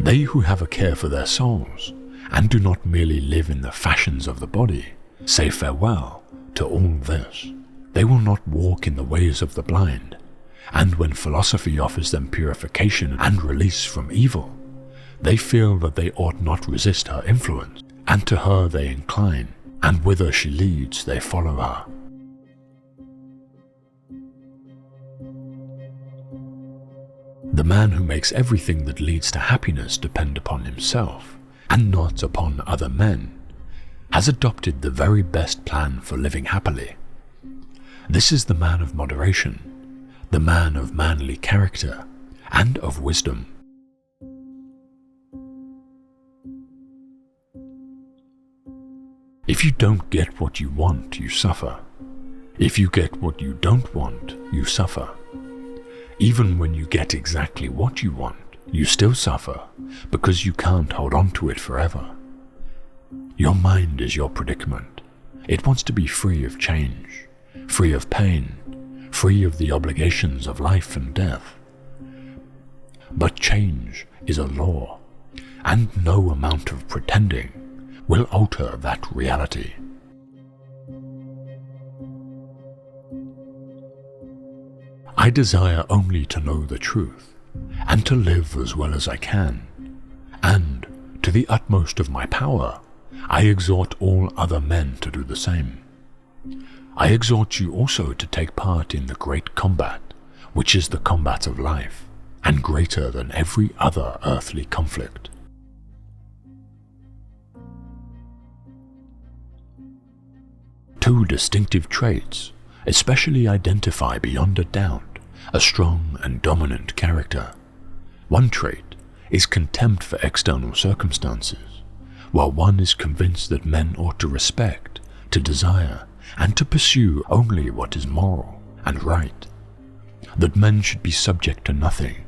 They who have a care for their souls, and do not merely live in the fashions of the body, say farewell to all this. They will not walk in the ways of the blind, and when philosophy offers them purification and release from evil, they feel that they ought not resist her influence, and to her they incline, and whither she leads they follow her. The man who makes everything that leads to happiness depend upon himself, and not upon other men, has adopted the very best plan for living happily. This is the man of moderation, the man of manly character, and of wisdom. If you don't get what you want, you suffer. If you get what you don't want, you suffer. Even when you get exactly what you want, you still suffer, because you can't hold on to it forever. Your mind is your predicament. It wants to be free of change, free of pain, free of the obligations of life and death. But change is a law, and no amount of pretending will alter that reality. I desire only to know the truth, and to live as well as I can, and, to the utmost of my power, I exhort all other men to do the same. I exhort you also to take part in the great combat, which is the combat of life, and greater than every other earthly conflict. Two distinctive traits especially identify beyond a doubt a strong and dominant character. One trait is contempt for external circumstances, while one is convinced that men ought to respect, to desire, and to pursue only what is moral and right. That men should be subject to nothing,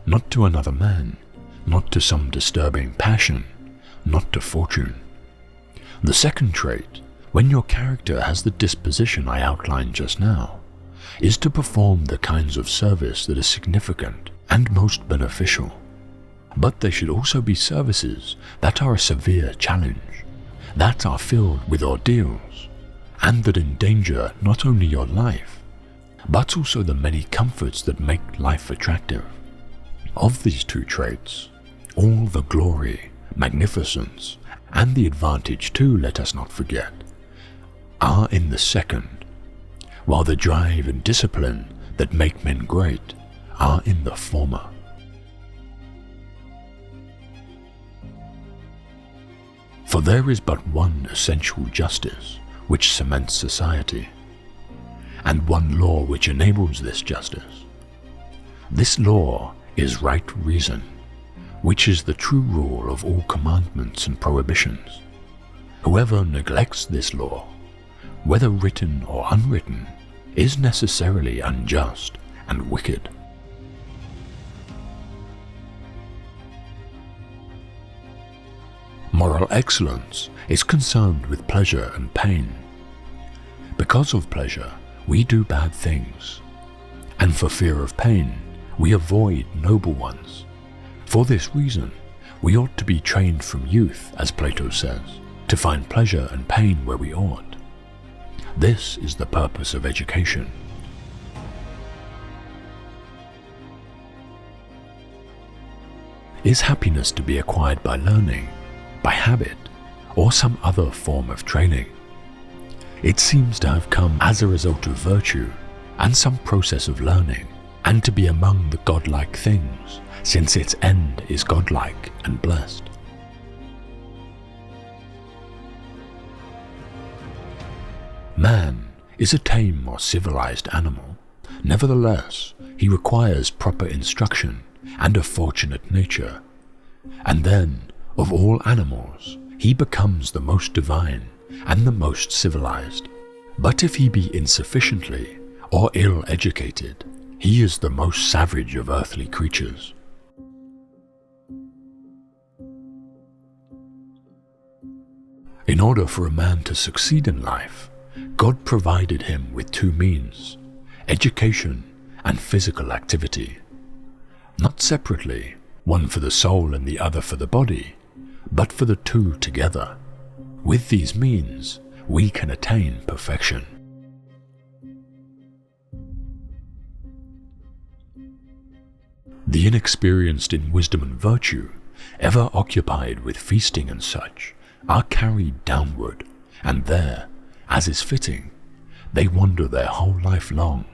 not to another man, not to some disturbing passion, not to fortune. The second trait, when your character has the disposition I outlined just now, is to perform the kinds of service that are significant and most beneficial. But they should also be services that are a severe challenge, that are filled with ordeals, and that endanger not only your life, but also the many comforts that make life attractive. Of these two traits, all the glory, magnificence, and the advantage too, let us not forget, are in the second, while the drive and discipline that make men great are in the former. For there is but one essential justice which cements society, and one law which enables this justice. This law is right reason, which is the true rule of all commandments and prohibitions. Whoever neglects this law, whether written or unwritten, is necessarily unjust and wicked. Moral excellence is concerned with pleasure and pain. Because of pleasure, we do bad things, and for fear of pain, we avoid noble ones. For this reason, we ought to be trained from youth, as Plato says, to find pleasure and pain where we ought. This is the purpose of education. Is happiness to be acquired by learning, by habit, or some other form of training? It seems to have come as a result of virtue and some process of learning, and to be among the godlike things, since its end is godlike and blessed. Man is a tame or civilized animal. Nevertheless, he requires proper instruction and a fortunate nature. And then, of all animals, he becomes the most divine and the most civilized. But if he be insufficiently or ill-educated, he is the most savage of earthly creatures. In order for a man to succeed in life, God provided him with two means, education and physical activity. Not separately, one for the soul and the other for the body, but for the two together. With these means, we can attain perfection. The inexperienced in wisdom and virtue, ever occupied with feasting and such, are carried downward, and there, as is fitting, they wander their whole life long,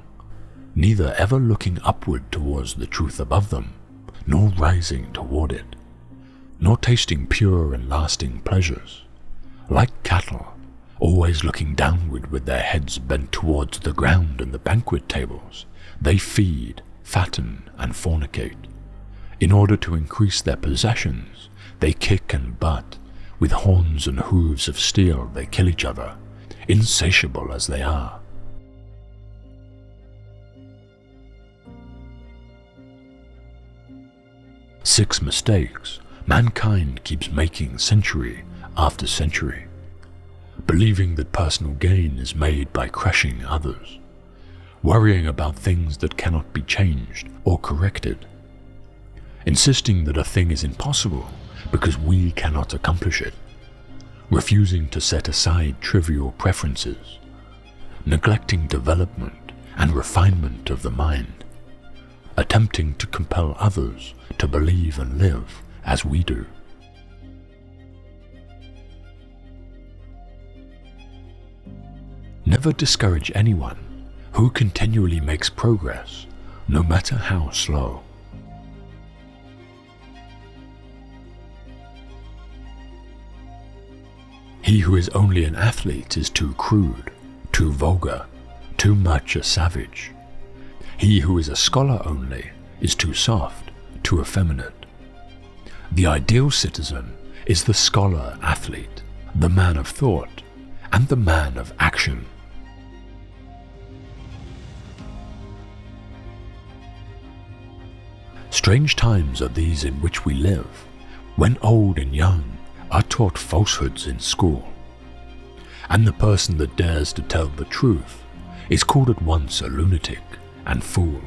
neither ever looking upward towards the truth above them, nor rising toward it, nor tasting pure and lasting pleasures. Like cattle, always looking downward with their heads bent towards the ground and the banquet tables, they feed, fatten, and fornicate. In order to increase their possessions, they kick and butt. With horns and hooves of steel they kill each other, insatiable as they are. Six mistakes mankind keeps making century after century, believing that personal gain is made by crushing others, worrying about things that cannot be changed or corrected, insisting that a thing is impossible because we cannot accomplish it, refusing to set aside trivial preferences, neglecting development and refinement of the mind, attempting to compel others to believe and live as we do. Never discourage anyone who continually makes progress, no matter how slow. He who is only an athlete is too crude, too vulgar, too much a savage. He who is a scholar only is too soft, too effeminate. The ideal citizen is the scholar athlete, the man of thought, and the man of action. Strange times are these in which we live, when old and young are taught falsehoods in school, and the person that dares to tell the truth is called at once a lunatic and fool.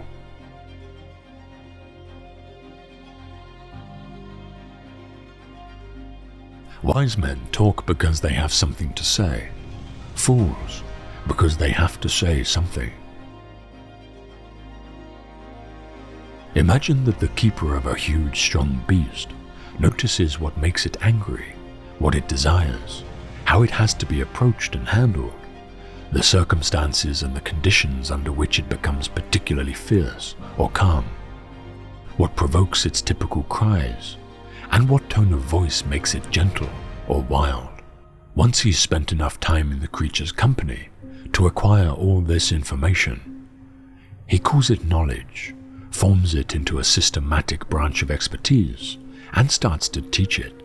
Wise men talk because they have something to say, fools because they have to say something. Imagine that the keeper of a huge strong beast notices what makes it angry, what it desires, how it has to be approached and handled, the circumstances and the conditions under which it becomes particularly fierce or calm, what provokes its typical cries, and what tone of voice makes it gentle or wild. Once he's spent enough time in the creature's company to acquire all this information, he calls it knowledge, forms it into a systematic branch of expertise, and starts to teach it,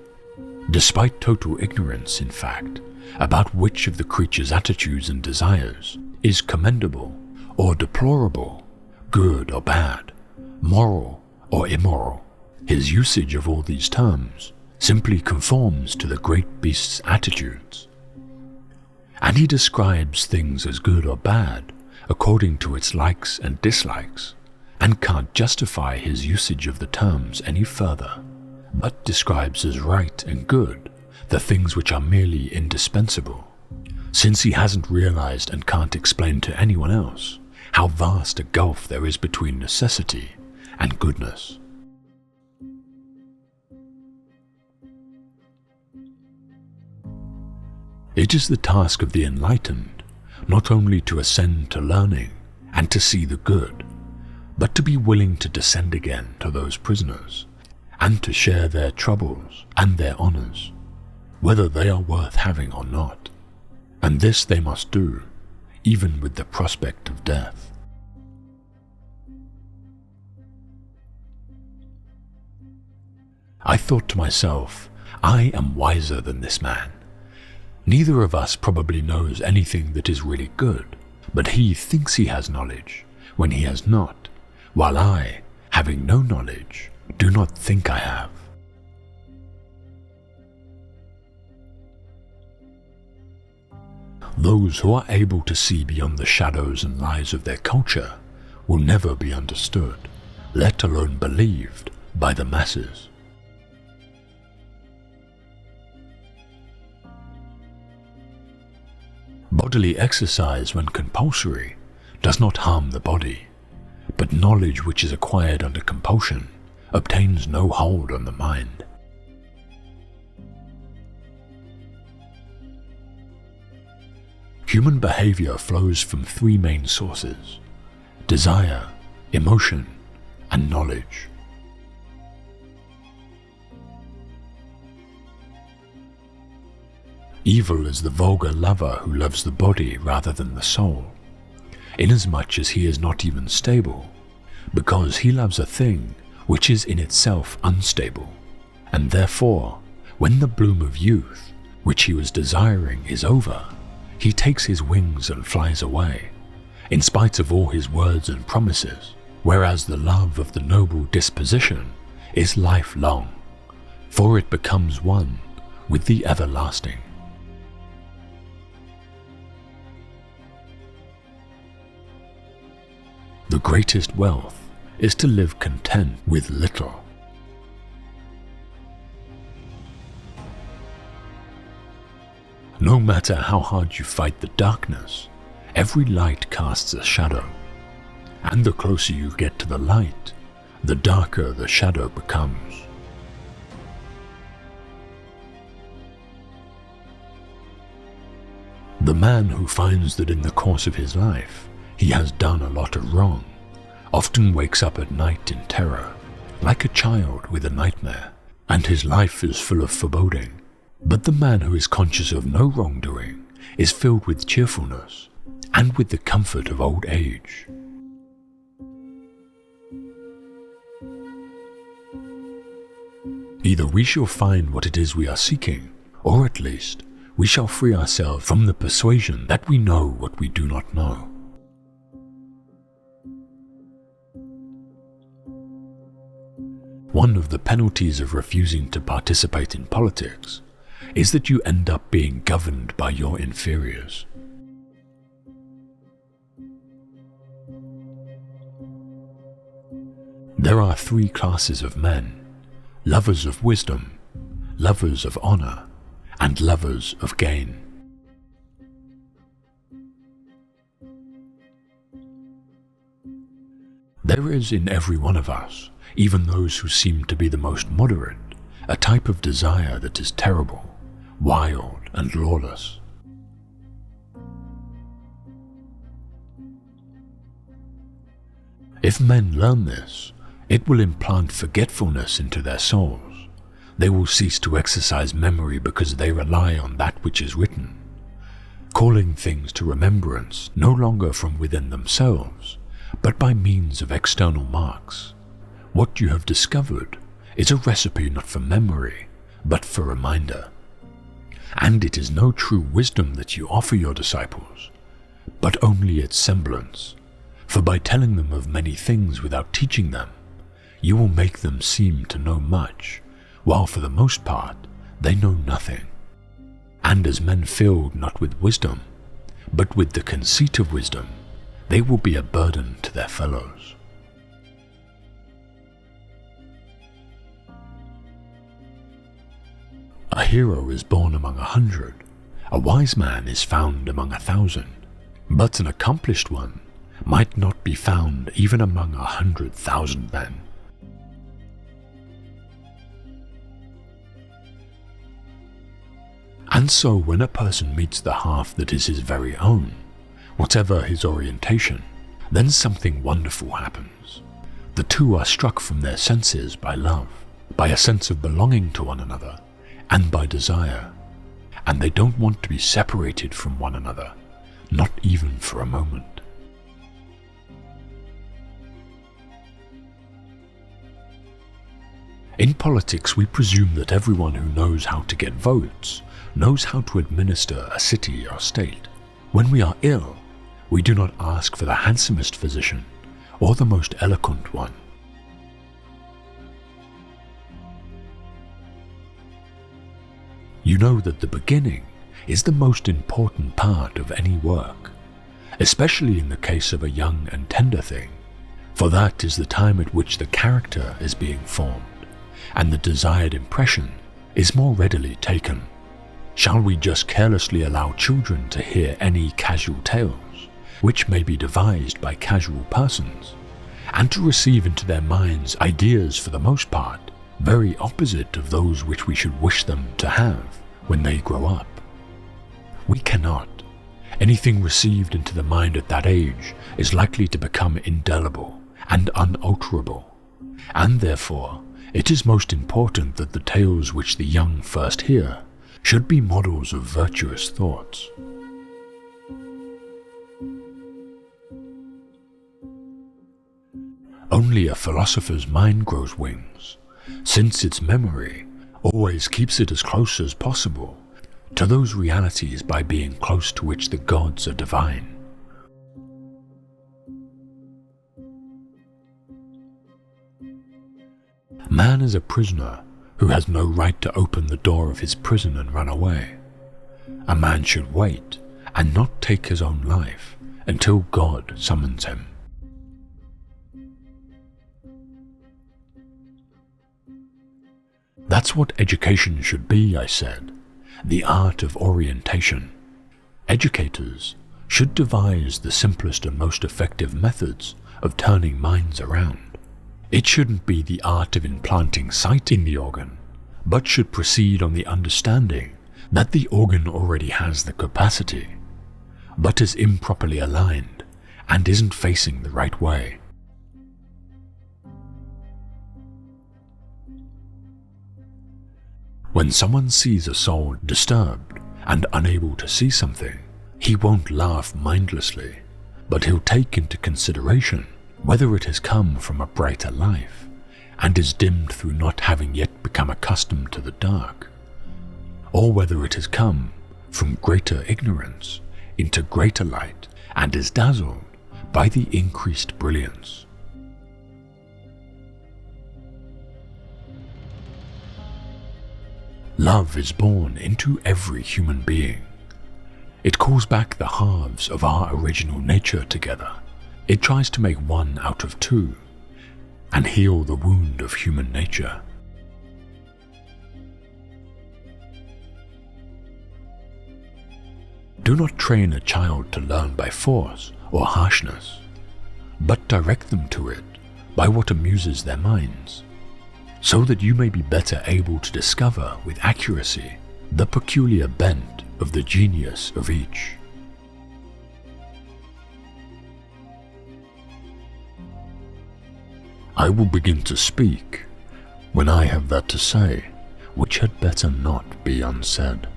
despite total ignorance, in fact, about which of the creature's attitudes and desires is commendable or deplorable, good or bad, moral or immoral. His usage of all these terms simply conforms to the great beast's attitudes, and he describes things as good or bad according to its likes and dislikes, and can't justify his usage of the terms any further, but describes as right and good the things which are merely indispensable, since he hasn't realized and can't explain to anyone else how vast a gulf there is between necessity and goodness. It is the task of the enlightened not only to ascend to learning and to see the good, but to be willing to descend again to those prisoners, and to share their troubles and their honors, whether they are worth having or not. And this they must do, even with the prospect of death. I thought to myself, I am wiser than this man. Neither of us probably knows anything that is really good, but he thinks he has knowledge when he has not, while I, having no knowledge, do not think I have. Those who are able to see beyond the shadows and lies of their culture will never be understood, let alone believed, by the masses. Bodily exercise, when compulsory, does not harm the body, but knowledge which is acquired under compulsion obtains no hold on the mind. Human behavior flows from three main sources: desire, emotion, and knowledge. Evil is the vulgar lover who loves the body rather than the soul, inasmuch as he is not even stable, because he loves a thing which is in itself unstable, and therefore, when the bloom of youth, which he was desiring, is over, he takes his wings and flies away, in spite of all his words and promises, whereas the love of the noble disposition is lifelong, for it becomes one with the everlasting. The greatest wealth is to live content with little. No matter how hard you fight the darkness, every light casts a shadow, and the closer you get to the light, the darker the shadow becomes. The man who finds that in the course of his life he has done a lot of wrong often wakes up at night in terror, like a child with a nightmare, and his life is full of foreboding. But the man who is conscious of no wrongdoing is filled with cheerfulness and with the comfort of old age. Either we shall find what it is we are seeking, or at least we shall free ourselves from the persuasion that we know what we do not know. One of the penalties of refusing to participate in politics is that you end up being governed by your inferiors. There are three classes of men: lovers of wisdom, lovers of honor, and lovers of gain. There is in every one of us, even those who seem to be the most moderate, a type of desire that is terrible, wild, and lawless. If men learn this, it will implant forgetfulness into their souls. They will cease to exercise memory because they rely on that which is written, calling things to remembrance no longer from within themselves, but by means of external marks. What you have discovered is a recipe not for memory, but for reminder. And it is no true wisdom that you offer your disciples, but only its semblance, for by telling them of many things without teaching them, you will make them seem to know much, while for the most part they know nothing. And as men filled not with wisdom, but with the conceit of wisdom, they will be a burden to their fellows. A hero is born among 100, a wise man is found among 1,000, but an accomplished one might not be found even among 100,000 men. And so when a person meets the half that is his very own, whatever his orientation, then something wonderful happens. The two are struck from their senses by love, by a sense of belonging to one another, and by desire, and they don't want to be separated from one another, not even for a moment. In politics, we presume that everyone who knows how to get votes knows how to administer a city or state. When we are ill, we do not ask for the handsomest physician or the most eloquent one. You know that the beginning is the most important part of any work, especially in the case of a young and tender thing. for that is the time at which the character is being formed, and the desired impression is more readily taken. Shall we just carelessly allow children to hear any casual tales, which may be devised by casual persons, and to receive into their minds ideas for the most part very opposite of those which we should wish them to have when they grow up? We cannot. Anything received into the mind at that age is likely to become indelible and unalterable, and therefore it is most important that the tales which the young first hear should be models of virtuous thoughts. Only a philosopher's mind grows wings, since its memory always keeps it as close as possible to those realities by being close to which the gods are divine. Man is a prisoner who has no right to open the door of his prison and run away. A man should wait and not take his own life until God summons him. That's what education should be, I said, the art of orientation. Educators should devise the simplest and most effective methods of turning minds around. It shouldn't be the art of implanting sight in the organ, but should proceed on the understanding that the organ already has the capacity, but is improperly aligned and isn't facing the right way. When someone sees a soul disturbed and unable to see something, he won't laugh mindlessly, but he'll take into consideration whether it has come from a brighter life and is dimmed through not having yet become accustomed to the dark, or whether it has come from greater ignorance into greater light and is dazzled by the increased brilliance. Love is born into every human being. It calls back the halves of our original nature together. It tries to make one out of two and heal the wound of human nature. Do not train a child to learn by force or harshness, but direct them to it by what amuses their minds, so that you may be better able to discover with accuracy the peculiar bent of the genius of each. I will begin to speak when I have that to say which had better not be unsaid.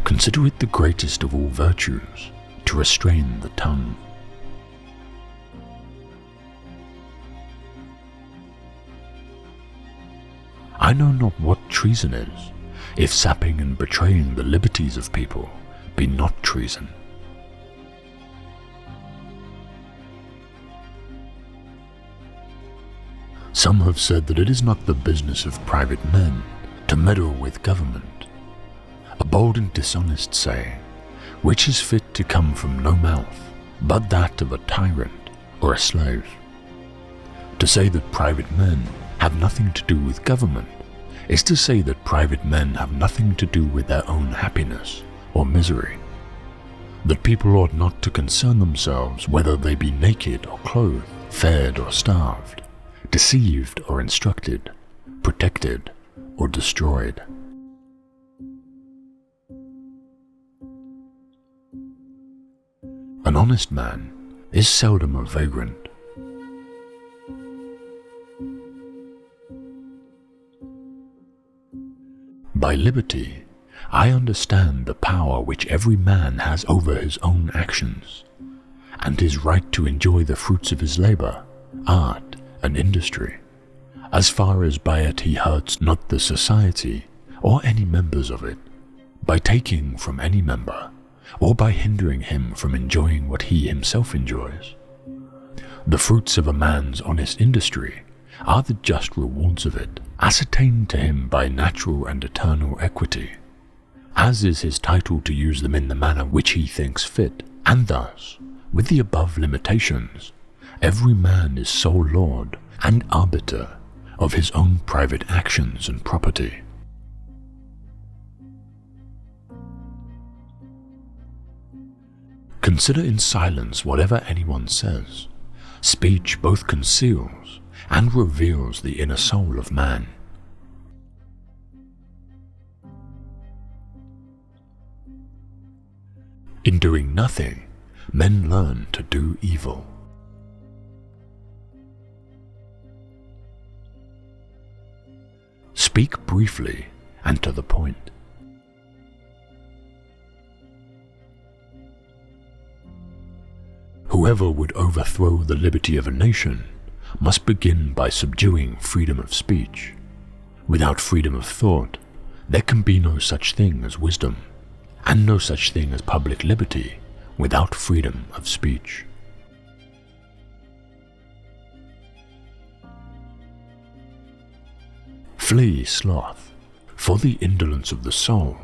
Consider it the greatest of all virtues to restrain the tongue. I know not what treason is, if sapping and betraying the liberties of people be not treason. Some have said that it is not the business of private men to meddle with government, a bold and dishonest saying, which is fit to come from no mouth but that of a tyrant or a slave. To say that private men have nothing to do with government is to say that private men have nothing to do with their own happiness or misery, that people ought not to concern themselves whether they be naked or clothed, fed or starved, deceived or instructed, protected or destroyed. An honest man is seldom a vagrant. By liberty, I understand the power which every man has over his own actions, and his right to enjoy the fruits of his labor, art, and industry, as far as by it he hurts not the society or any members of it, by taking from any member, or by hindering him from enjoying what he himself enjoys. The fruits of a man's honest industry are the just rewards of it, ascertained to him by natural and eternal equity, as is his title to use them in the manner which he thinks fit, and thus, with the above limitations, every man is sole lord and arbiter of his own private actions and property. Consider in silence whatever anyone says. Speech both conceals and reveals the inner soul of man. In doing nothing, men learn to do evil. Speak briefly and to the point. Whoever would overthrow the liberty of a nation must begin by subduing freedom of speech. Without freedom of thought, there can be no such thing as wisdom, and no such thing as public liberty without freedom of speech. Flee sloth, for the indolence of the soul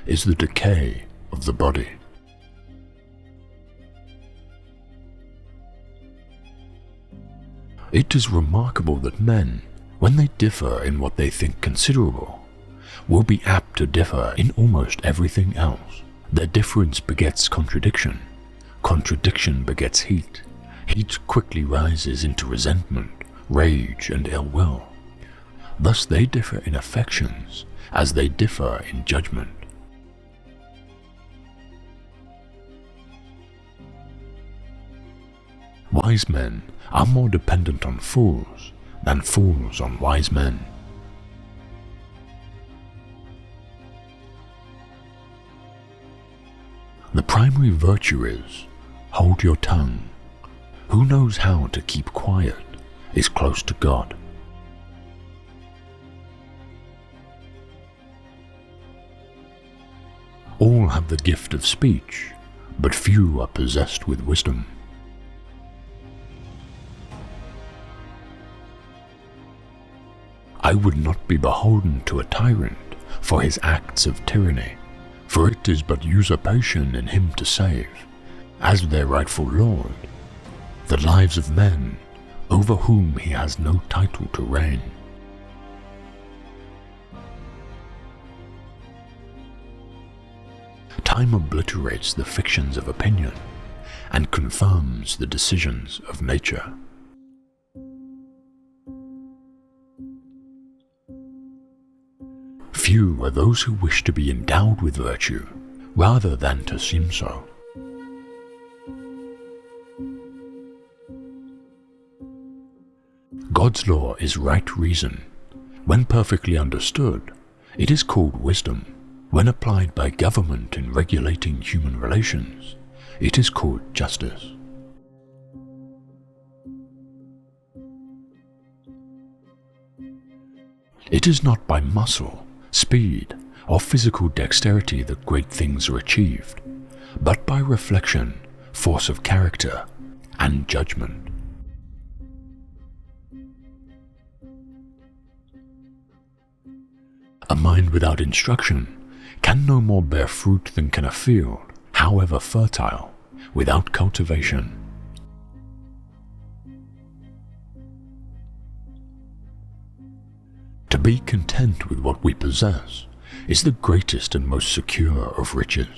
is the decay of the body. It is remarkable that men, when they differ in what they think considerable, will be apt to differ in almost everything else. Their difference begets contradiction. Contradiction begets heat. Heat quickly rises into resentment, rage, and ill will. Thus they differ in affections as they differ in judgment. Wise men are more dependent on fools than fools on wise men. The primary virtue is, hold your tongue. Who knows how to keep quiet is close to God. All have the gift of speech, but few are possessed with wisdom. I would not be beholden to a tyrant for his acts of tyranny, for it is but usurpation in him to save, as their rightful lord, the lives of men over whom he has no title to reign. Time obliterates the fictions of opinion and confirms the decisions of nature. Few are those who wish to be endowed with virtue rather than to seem so. God's law is right reason. When perfectly understood, it is called wisdom. When applied by government in regulating human relations, it is called justice. It is not by muscle, speed, or physical dexterity that great things are achieved, but by reflection, force of character, and judgment. A mind without instruction can no more bear fruit than can a field, however fertile, without cultivation. To be content with what we possess is the greatest and most secure of riches.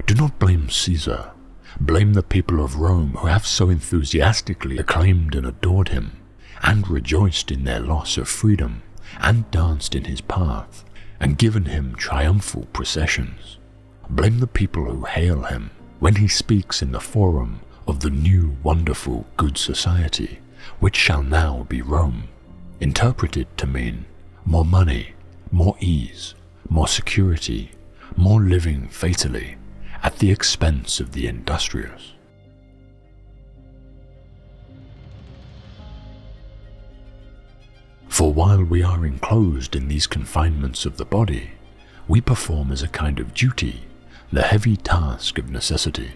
Do not blame Caesar. Blame the people of Rome who have so enthusiastically acclaimed and adored him, and rejoiced in their loss of freedom, and danced in his path, and given him triumphal processions. Blame the people who hail him when he speaks in the forum of the new wonderful good society, which shall now be Rome, interpreted to mean more money, more ease, more security, more living fatally, at the expense of the industrious. For while we are enclosed in these confinements of the body, we perform as a kind of duty the heavy task of necessity.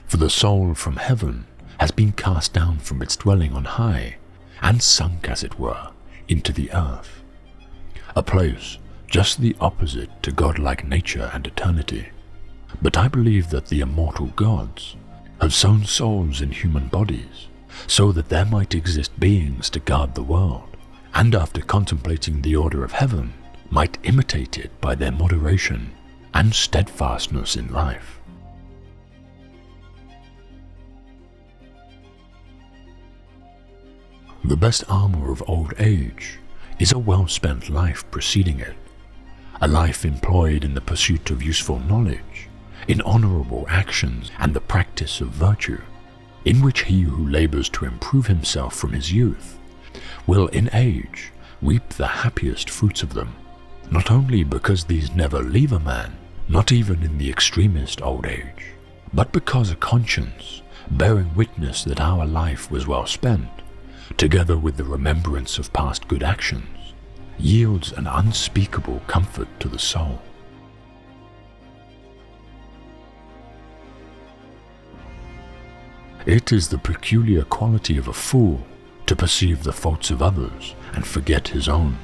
For the soul from heaven has been cast down from its dwelling on high, and sunk, as it were, into the earth. A place just the opposite to godlike nature and eternity. But I believe that the immortal gods have sown souls in human bodies, so that there might exist beings to guard the world, and after contemplating the order of heaven, might imitate it by their moderation and steadfastness in life. The best armor of old age is a well-spent life preceding it, a life employed in the pursuit of useful knowledge, in honorable actions and the practice of virtue, in which he who labors to improve himself from his youth will in age reap the happiest fruits of them, not only because these never leave a man, not even in the extremest old age, but because a conscience, bearing witness that our life was well spent, together with the remembrance of past good actions, yields an unspeakable comfort to the soul. It is the peculiar quality of a fool to perceive the faults of others and forget his own.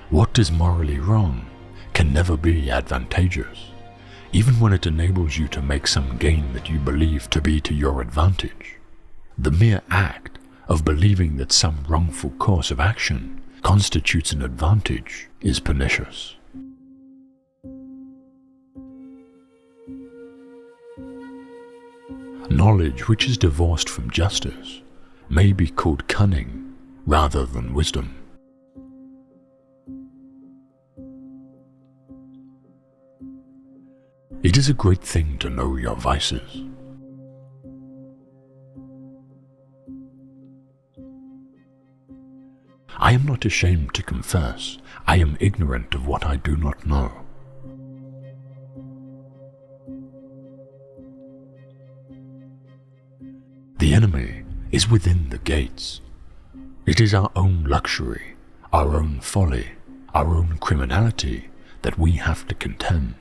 What is morally wrong can never be advantageous, even when it enables you to make some gain that you believe to be to your advantage. The mere act of believing that some wrongful course of action constitutes an advantage is pernicious. Knowledge which is divorced from justice may be called cunning rather than wisdom. It is a great thing to know your vices. I am not ashamed to confess I am ignorant of what I do not know. The enemy is within the gates. It is our own luxury, our own folly, our own criminality that we have to contend.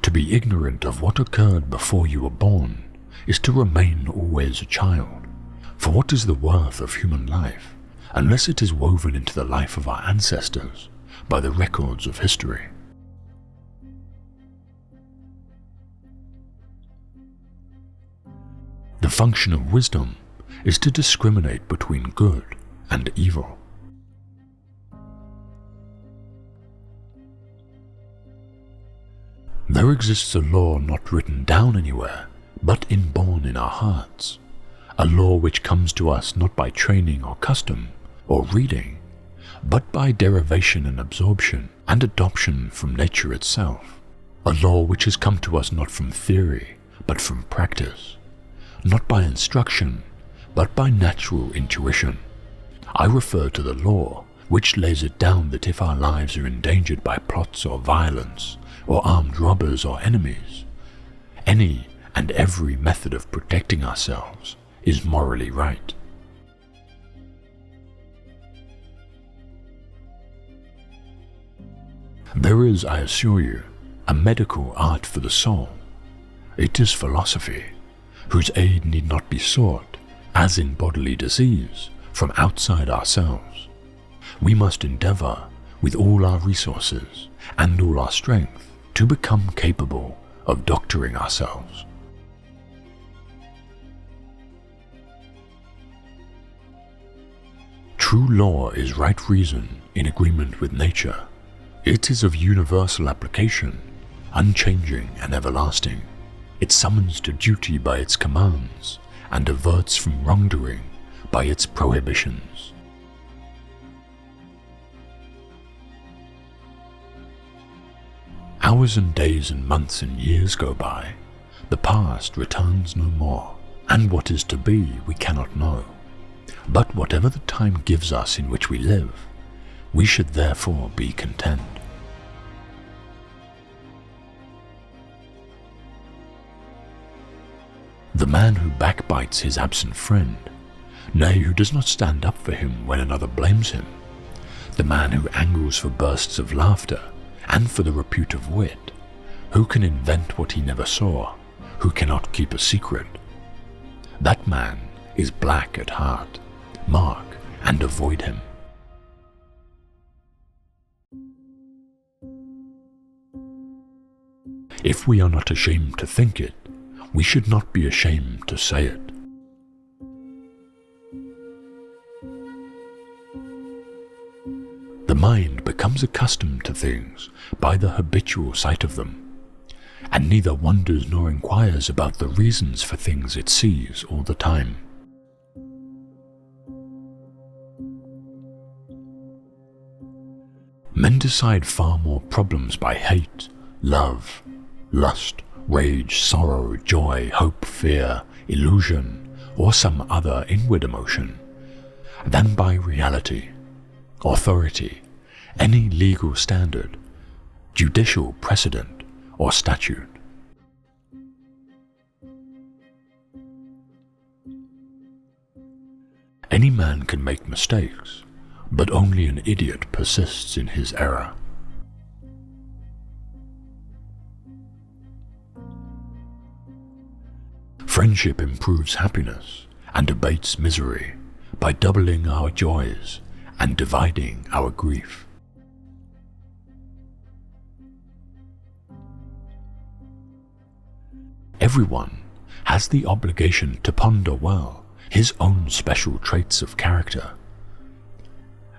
To be ignorant of what occurred before you were born is to remain always a child. For what is the worth of human life unless it is woven into the life of our ancestors by the records of history? The function of wisdom is to discriminate between good and evil. There exists a law not written down anywhere, but inborn in our hearts, a law which comes to us not by training or custom or reading, but by derivation and absorption and adoption from nature itself, a law which has come to us not from theory, but from practice, not by instruction, but by natural intuition. I refer to the law which lays it down that if our lives are endangered by plots or violence, or armed robbers or enemies, any and every method of protecting ourselves is morally right. There is, I assure you, a medical art for the soul. It is philosophy, whose aid need not be sought, as in bodily disease, from outside ourselves. We must endeavor, with all our resources and all our strength, to become capable of doctoring ourselves. True law is right reason in agreement with nature. It is of universal application, unchanging and everlasting. It summons to duty by its commands and averts from wrongdoing by its prohibitions. Hours and days and months and years go by. The past returns no more, and what is to be we cannot know. But whatever the time gives us in which we live, we should therefore be content. The man who backbites his absent friend, nay, who does not stand up for him when another blames him, the man who angles for bursts of laughter and for the repute of wit, who can invent what he never saw, who cannot keep a secret? That man is black at heart. Mark and avoid him. If we are not ashamed to think it, we should not be ashamed to say it. The mind becomes accustomed to things by the habitual sight of them, and neither wonders nor inquires about the reasons for things it sees all the time. Men decide far more problems by hate, love, lust, rage, sorrow, joy, hope, fear, illusion, or some other inward emotion, than by reality, authority, any legal standard, judicial precedent, or statute. Any man can make mistakes, but only an idiot persists in his error. Friendship improves happiness and abates misery by doubling our joys and dividing our grief. Everyone has the obligation to ponder well his own special traits of character.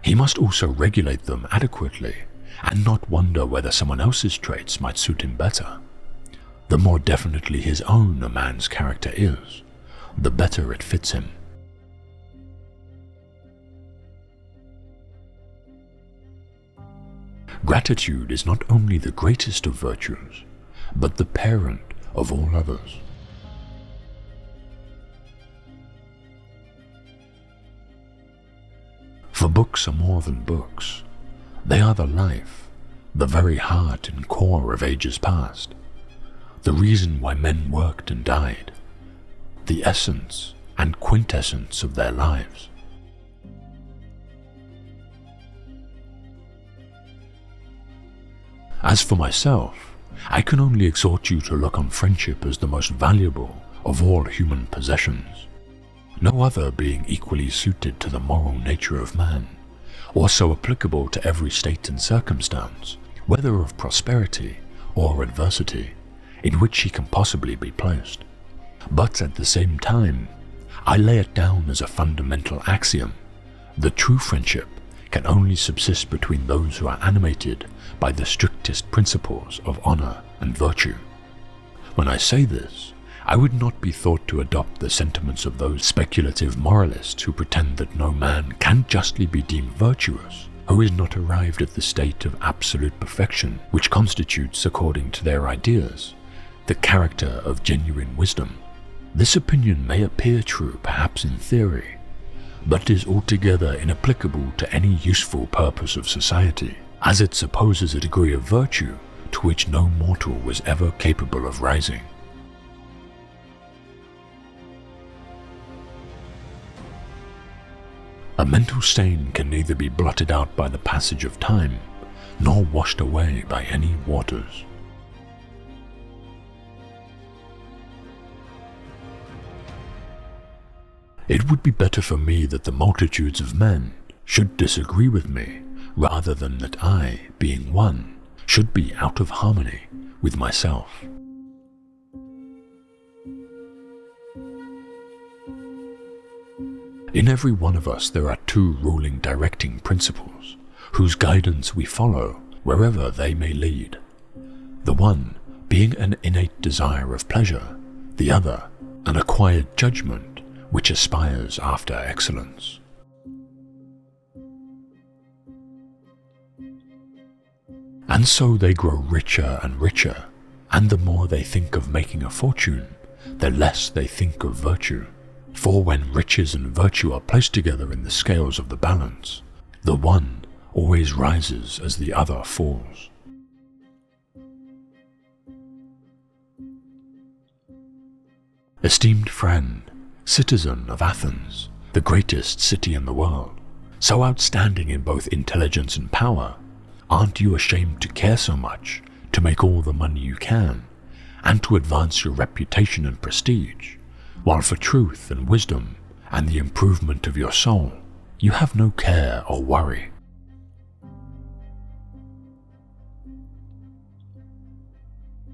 He must also regulate them adequately and not wonder whether someone else's traits might suit him better. The more definitely his own a man's character is, the better it fits him. Gratitude is not only the greatest of virtues, but the parent of all others. For books are more than books. They are the life, the very heart and core of ages past, the reason why men worked and died, the essence and quintessence of their lives. As for myself, I can only exhort you to look on friendship as the most valuable of all human possessions, no other being equally suited to the moral nature of man, or so applicable to every state and circumstance, whether of prosperity or adversity, in which he can possibly be placed. But at the same time, I lay it down as a fundamental axiom: the true friendship can only subsist between those who are animated by the strictest principles of honor and virtue. When I say this, I would not be thought to adopt the sentiments of those speculative moralists who pretend that no man can justly be deemed virtuous who is not arrived at the state of absolute perfection which constitutes, according to their ideas, the character of genuine wisdom. This opinion may appear true perhaps in theory, but is altogether inapplicable to any useful purpose of society, as it supposes a degree of virtue to which no mortal was ever capable of rising. A mental stain can neither be blotted out by the passage of time, nor washed away by any waters. It would be better for me that the multitudes of men should disagree with me, rather than that I, being one, should be out of harmony with myself. In every one of us there are two ruling directing principles, whose guidance we follow wherever they may lead. The one being an innate desire of pleasure, the other an acquired judgment which aspires after excellence. And so they grow richer and richer, and the more they think of making a fortune, the less they think of virtue. For when riches and virtue are placed together in the scales of the balance, the one always rises as the other falls. Esteemed friend, citizen of Athens, the greatest city in the world, so outstanding in both intelligence and power, Aren't you ashamed to care so much, to make all the money you can, and to advance your reputation and prestige, while for truth and wisdom and the improvement of your soul, you have no care or worry?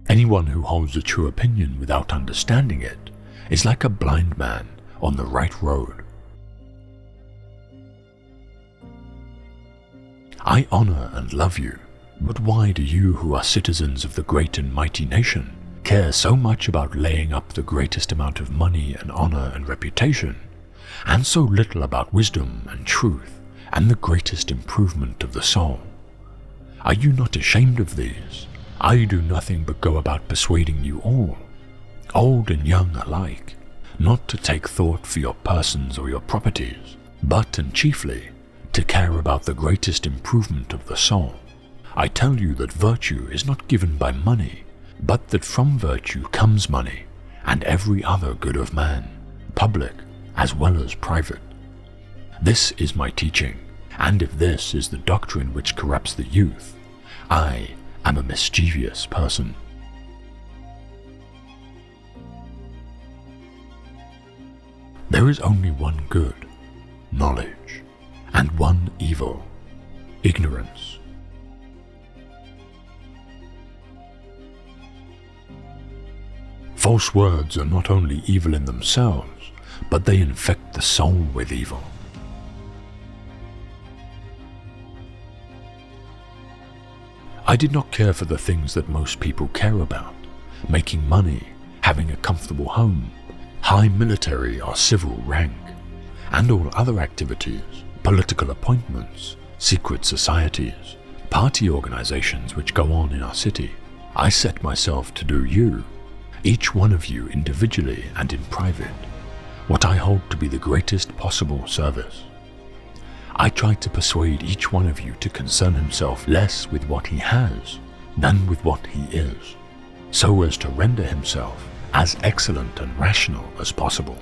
Anyone who holds a true opinion without understanding it is like a blind man on the right road. I honor and love you, but why do you who are citizens of the great and mighty nation care so much about laying up the greatest amount of money and honor and reputation, and so little about wisdom and truth and the greatest improvement of the soul? Are you not ashamed of these? I do nothing but go about persuading you all, old and young alike, not to take thought for your persons or your properties, but and chiefly to care about the greatest improvement of the soul. I tell you that virtue is not given by money, but that from virtue comes money and every other good of man, public as well as private. This is my teaching, and if this is the doctrine which corrupts the youth, I am a mischievous person. There is only one good, knowledge, and one evil, ignorance. False words are not only evil in themselves, but they infect the soul with evil. I did not care for the things that most people care about: making money, having a comfortable home, high military or civil rank, and all other activities, political appointments, secret societies, party organizations which go on in our city. I set myself to do you, each one of you individually and in private, what I hold to be the greatest possible service. I try to persuade each one of you to concern himself less with what he has than with what he is, so as to render himself as excellent and rational as possible.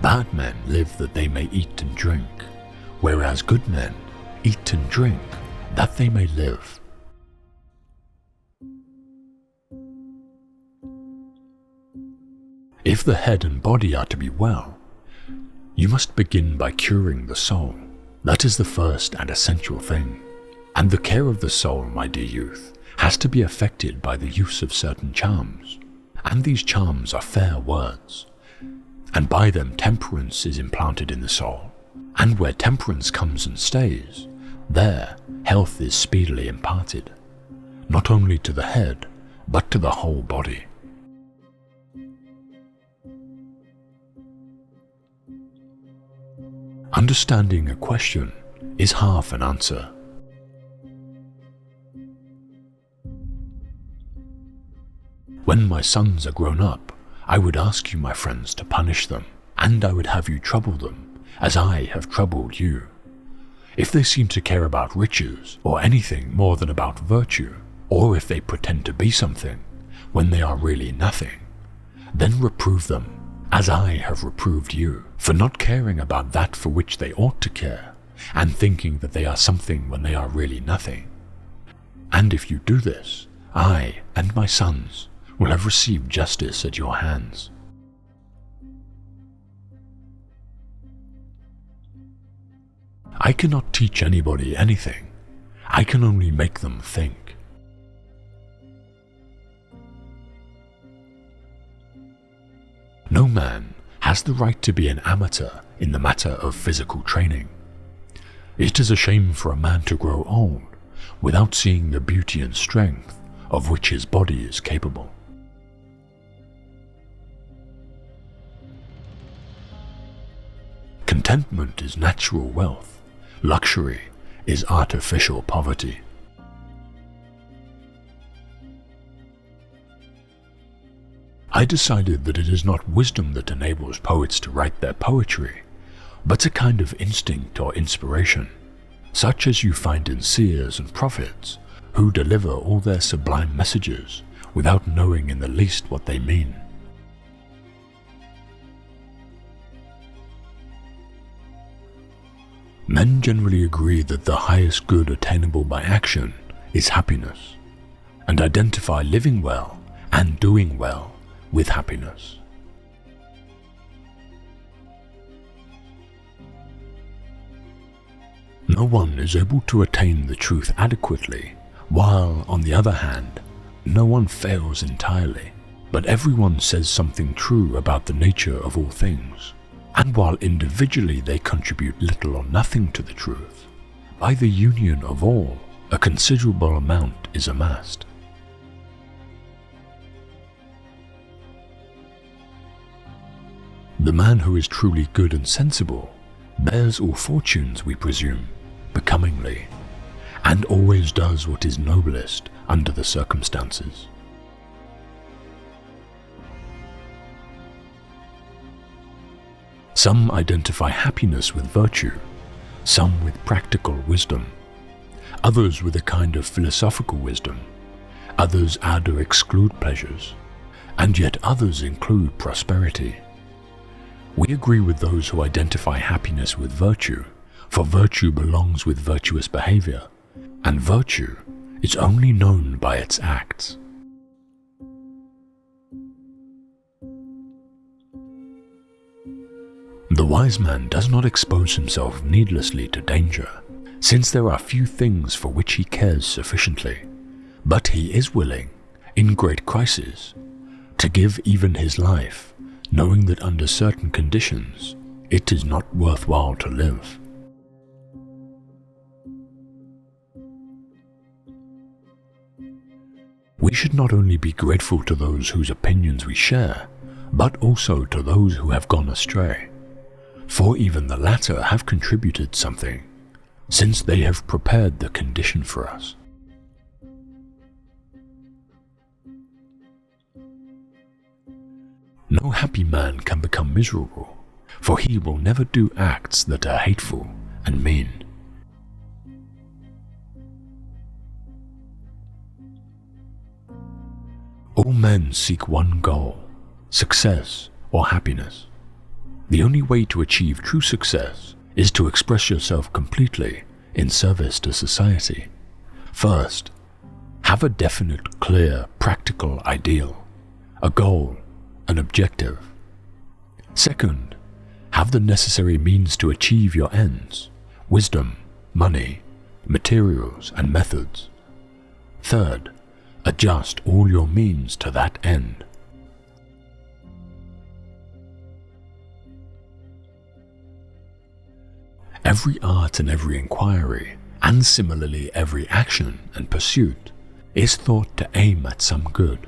Bad men live that they may eat and drink, whereas good men eat and drink that they may live. If the head and body are to be well, you must begin by curing the soul. That is the first and essential thing. And the care of the soul, my dear youth, has to be effected by the use of certain charms. And these charms are fair words, and by them temperance is implanted in the soul. And where temperance comes and stays, there health is speedily imparted, not only to the head, but to the whole body. Understanding a question is half an answer. When my sons are grown up, I would ask you, my friends, to punish them, and I would have you trouble them, as I have troubled you. If they seem to care about riches or anything more than about virtue, or if they pretend to be something when they are really nothing, then reprove them, as I have reproved you, for not caring about that for which they ought to care, and thinking that they are something when they are really nothing. And if you do this, I and my sons will have received justice at your hands. I cannot teach anybody anything. I can only make them think. No man has the right to be an amateur in the matter of physical training. It is a shame for a man to grow old without seeing the beauty and strength of which his body is capable. Contentment is natural wealth. Luxury is artificial poverty. I decided that it is not wisdom that enables poets to write their poetry, but a kind of instinct or inspiration, such as you find in seers and prophets, who deliver all their sublime messages without knowing in the least what they mean. Men generally agree that the highest good attainable by action is happiness, and identify living well and doing well with happiness. No one is able to attain the truth adequately, while, on the other hand, no one fails entirely, but everyone says something true about the nature of all things, and while individually they contribute little or nothing to the truth, by the union of all, a considerable amount is amassed. The man who is truly good and sensible bears all fortunes, we presume, becomingly, and always does what is noblest under the circumstances. Some identify happiness with virtue, some with practical wisdom, others with a kind of philosophical wisdom, others add or exclude pleasures, and yet others include prosperity. We agree with those who identify happiness with virtue, for virtue belongs with virtuous behavior, and virtue is only known by its acts. The wise man does not expose himself needlessly to danger, since there are few things for which he cares sufficiently, but he is willing, in great crises, to give even his life, knowing that under certain conditions it is not worthwhile to live. We should not only be grateful to those whose opinions we share, but also to those who have gone astray, for even the latter have contributed something, since they have prepared the condition for us. No happy man can become miserable, for he will never do acts that are hateful and mean. All men seek one goal, success or happiness. The only way to achieve true success is to express yourself completely in service to society. First, have a definite, clear, practical ideal, a goal, an objective. Second, have the necessary means to achieve your ends, wisdom, money, materials, and methods. Third, adjust all your means to that end. Every art and every inquiry, and similarly every action and pursuit, is thought to aim at some good,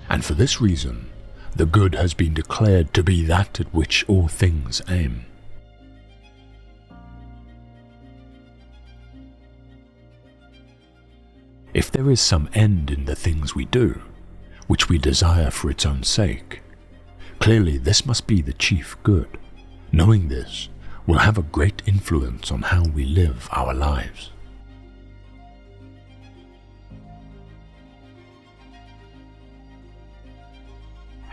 and for this reason, the good has been declared to be that at which all things aim. If there is some end in the things we do, which we desire for its own sake, clearly this must be the chief good. Knowing this will have a great influence on how we live our lives.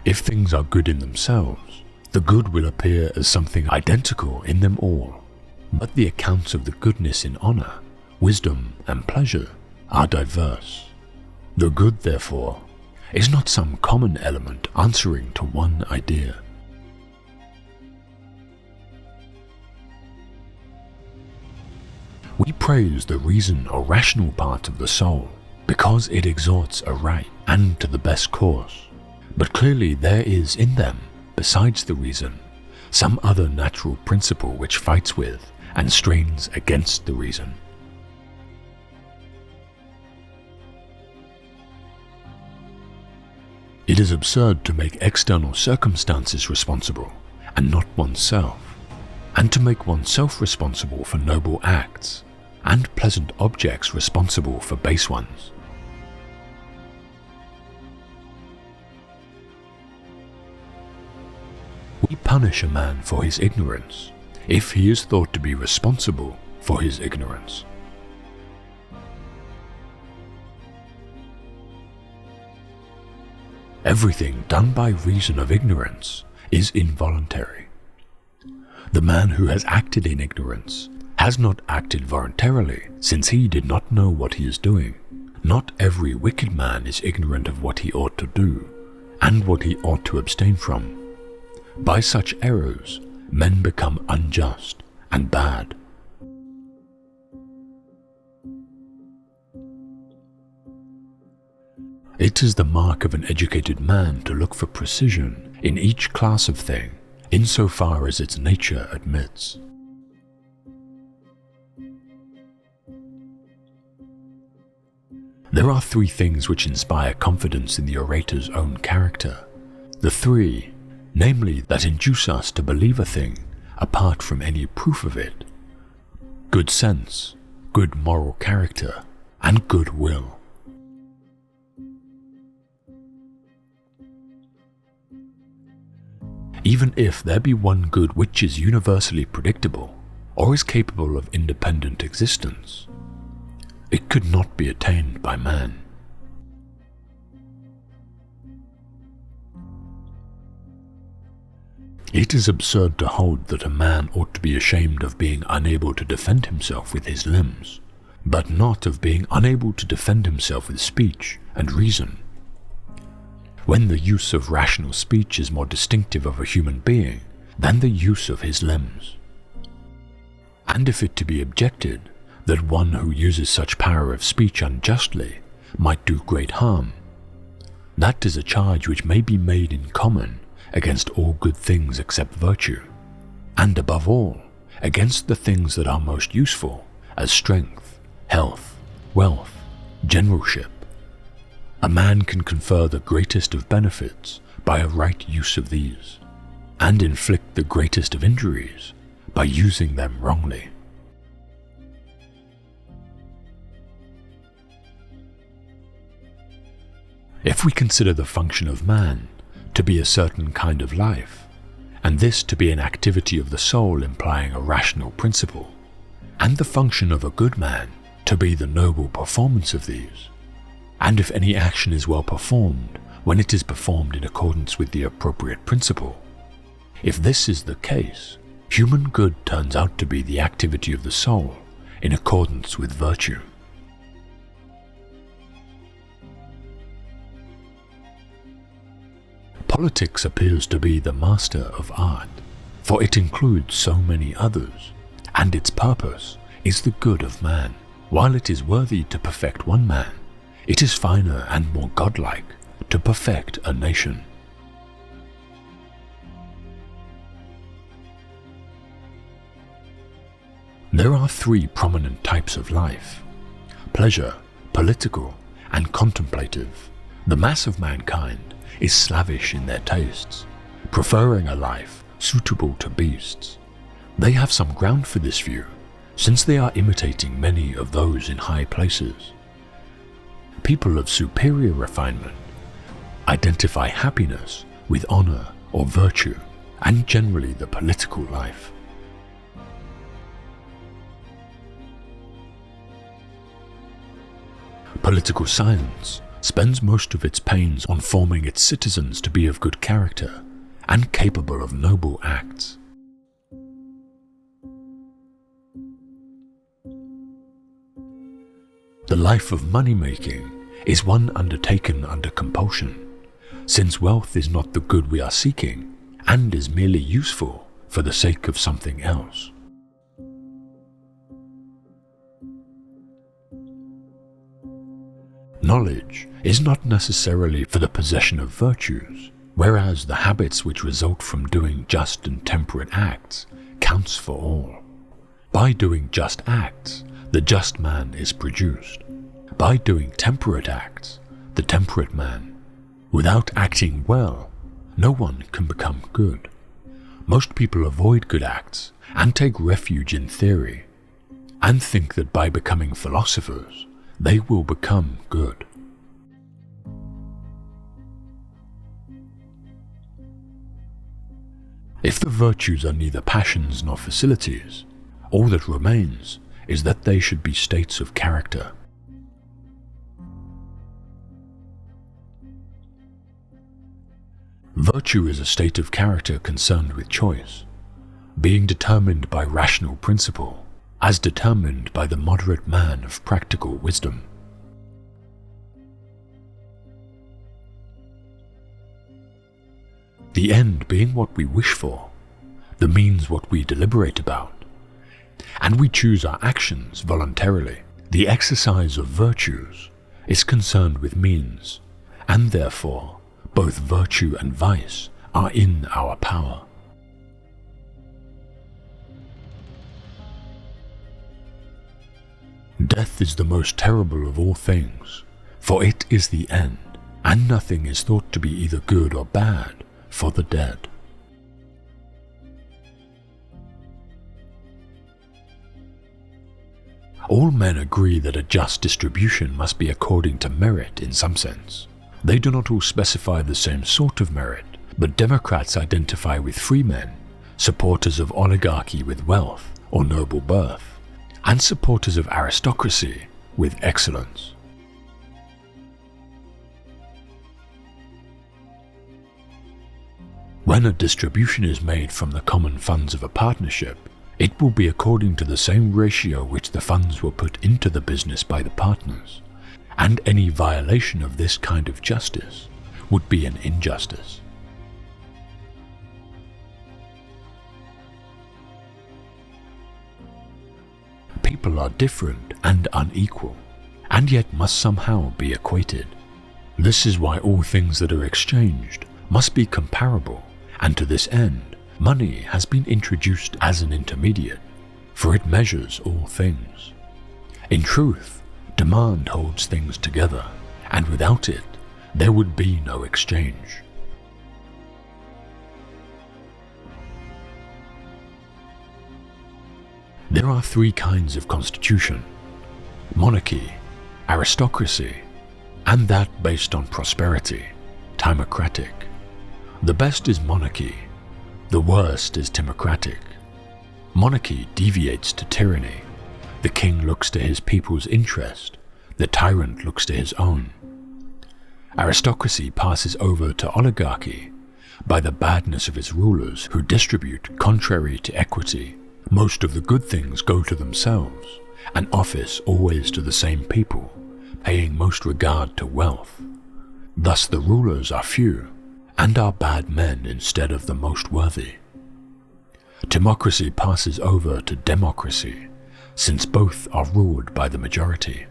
If things are good in themselves, the good will appear as something identical in them all, but the accounts of the goodness in honor, wisdom, and pleasure are diverse. The good, therefore, is not some common element answering to one idea. We praise the reason or rational part of the soul because it exhorts aright and to the best course, but clearly there is in them, besides the reason, some other natural principle which fights with and strains against the reason. It is absurd to make external circumstances responsible and not oneself, and to make oneself responsible for noble acts, and pleasant objects responsible for base ones. We punish a man for his ignorance, if he is thought to be responsible for his ignorance. Everything done by reason of ignorance is involuntary. The man who has acted in ignorance has not acted voluntarily, since he did not know what he is doing. Not every wicked man is ignorant of what he ought to do, and what he ought to abstain from. By such errors, men become unjust and bad. It is the mark of an educated man to look for precision in each class of thing, insofar as its nature admits. There are three things which inspire confidence in the orator's own character. The three, namely, that induce us to believe a thing apart from any proof of it: good sense, good moral character, and good will. Even if there be one good which is universally predictable, or is capable of independent existence, it could not be attained by man. It is absurd to hold that a man ought to be ashamed of being unable to defend himself with his limbs, but not of being unable to defend himself with speech and reason. When the use of rational speech is more distinctive of a human being than the use of his limbs, and if it to be objected that one who uses such power of speech unjustly might do great harm, that is a charge which may be made in common against all good things except virtue, and above all, against the things that are most useful, as strength, health, wealth, generalship. A man can confer the greatest of benefits by a right use of these, and inflict the greatest of injuries by using them wrongly. If we consider the function of man to be a certain kind of life, and this to be an activity of the soul implying a rational principle, and the function of a good man to be the noble performance of these, and if any action is well performed when it is performed in accordance with the appropriate principle, if this is the case, human good turns out to be the activity of the soul in accordance with virtue. Politics appears to be the master of art, for it includes so many others, and its purpose is the good of man. While it is worthy to perfect one man, it is finer and more godlike to perfect a nation. There are three prominent types of life: pleasure, political, and contemplative. The mass of mankind is slavish in their tastes, preferring a life suitable to beasts. They have some ground for this view, since they are imitating many of those in high places. People of superior refinement identify happiness with honor or virtue, and generally the political life. Political science spends most of its pains on forming its citizens to be of good character and capable of noble acts. The life of money-making is one undertaken under compulsion, since wealth is not the good we are seeking and is merely useful for the sake of something else. Knowledge is not necessarily for the possession of virtues, whereas the habits which result from doing just and temperate acts counts for all. By doing just acts, the just man is produced. By doing temperate acts, the temperate man. Without acting well, no one can become good. Most people avoid good acts and take refuge in theory, and think that by becoming philosophers, they will become good. If the virtues are neither passions nor facilities, all that remains is that they should be states of character. Virtue is a state of character concerned with choice, being determined by rational principle, as determined by the moderate man of practical wisdom. The end being what we wish for, the means what we deliberate about, and we choose our actions voluntarily. The exercise of virtues is concerned with means, and therefore both virtue and vice are in our power. Death is the most terrible of all things, for it is the end, and nothing is thought to be either good or bad for the dead. All men agree that a just distribution must be according to merit in some sense. They do not all specify the same sort of merit, but Democrats identify with free men, supporters of oligarchy with wealth or noble birth, and supporters of aristocracy with excellence. When a distribution is made from the common funds of a partnership, it will be according to the same ratio which the funds were put into the business by the partners, and any violation of this kind of justice would be an injustice. People are different and unequal, and yet must somehow be equated. This is why all things that are exchanged must be comparable, and to this end, money has been introduced as an intermediate, for it measures all things. In truth, demand holds things together, and without it, there would be no exchange. There are three kinds of constitution: monarchy, aristocracy, and that based on prosperity, timocratic. The best is monarchy, the worst is timocratic. Monarchy deviates to tyranny. The king looks to his people's interest, the tyrant looks to his own. Aristocracy passes over to oligarchy by the badness of its rulers who distribute contrary to equity. Most of the good things go to themselves, and office always to the same people, paying most regard to wealth. Thus the rulers are few, and are bad men instead of the most worthy. Timocracy passes over to democracy, since both are ruled by the majority.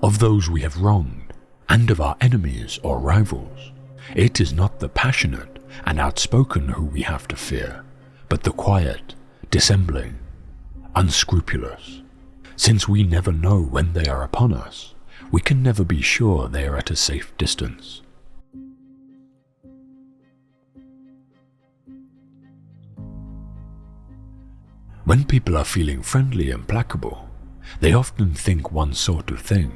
Of those we have wronged, and of our enemies or rivals, it is not the passionate and outspoken who we have to fear, but the quiet, dissembling, unscrupulous. Since we never know when they are upon us, we can never be sure they are at a safe distance. When people are feeling friendly and placable, they often think one sort of thing.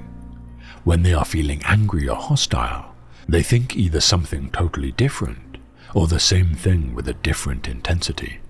When they are feeling angry or hostile, they think either something totally different or the same thing with a different intensity.